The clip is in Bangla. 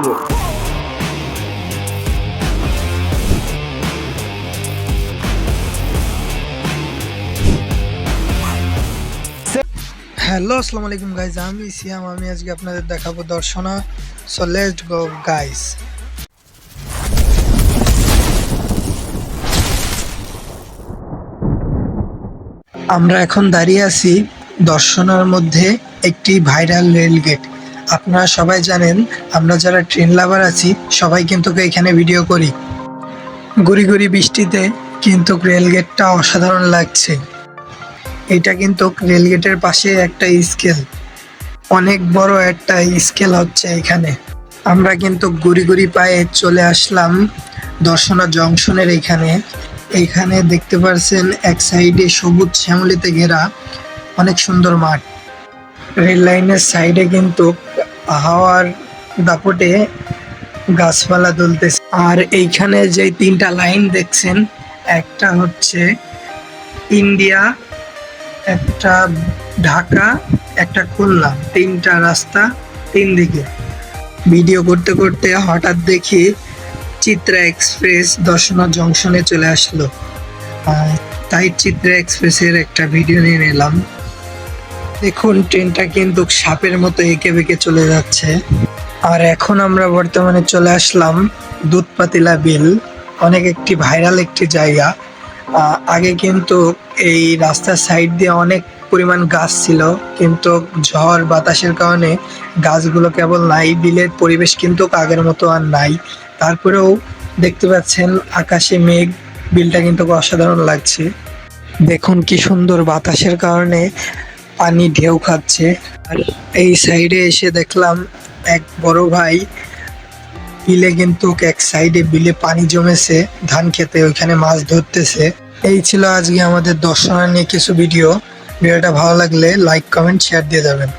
শুরু। হ্যালো আসসালামু আলাইকুম গাইজ, আমি সিয়াম। আমি আজকে আপনাদের দেখাবো Darshana. So let's go guys. আমরা এখন দাঁড়িয়ে আছি দর্শনার মধ্যে একটি ভাইরাল রেল গেট। আপনারা সবাই জানেন, আমরা যারা ট্রেন লাভার আছি সবাই কিন্তু এখানে ভিডিও করি। গুড়ি গুড়ি বৃষ্টিতে কিন্তু রেল গেটটা অসাধারণ লাগছে। এটা কিন্তু রেল গেটের পাশে একটা স্কেল, অনেক বড় একটা স্কেল হচ্ছে এখানে। আমরা কিন্তু গুড়ি গুড়ি পায়ে চলে আসলাম দর্শনা জংশনের এইখানে দেখতে পাচ্ছেন এক সাইডে সবুজ শ্যামলিতে ঘেরা অনেক সুন্দর মাঠ। রেল লাইনের সাইডে কিন্তু হাওয়ার দাপটে গাছপালা দুলতেছে। আর এইখানে যে তিনটা লাইন দেখছেন, একটা হচ্ছে ইন্ডিয়া, একটা ঢাকা, একটা খুলনা, তিনটা রাস্তা, তিন দিকে। ভিডিও করতে করতে হঠাৎ দেখি চিত্রা এক্সপ্রেস দর্শনা জংশনে চলে আসলো। তাই চিত্রা এক্সপ্রেসের একটা ভিডিও নিয়ে নিলাম। দেখুন, ট্রেনটা কিন্তু সাপের মতো এঁকে বেঁকে চলে যাচ্ছে। আর এখন আমরা বর্তমানে চলে আসলাম দুধপাতিলা বিল, অনেক একটি ভাইরাল একটি জায়গা। আগে কিন্তু এই রাস্তার সাইড দিয়ে অনেক পরিমাণ গাছ ছিল, কিন্তু ঝড় বাতাসের কারণে গাছগুলো কেবল নাই। বিলের পরিবেশ কিন্তু আগের মতো আর নাই। তারপরেও দেখতে পাচ্ছেন আকাশে মেঘ, বিলটা কিন্তু অসাধারণ লাগছে। দেখুন কি সুন্দর, বাতাসের কারণে পানি ঢেউ খাচ্ছে। আর এই সাইডে এসে দেখলাম এক বড় ভাই বিলে কিন্তু এক সাইডে বিলে পানি জমেছে ধান খেতে, ওইখানে মাছ ধরতেছে। এই ছিল আজকে আমাদের দর্শনা নিয়ে কিছু ভিডিওটা ভালো লাগলে লাইক কমেন্ট শেয়ার দিয়ে যাবেন।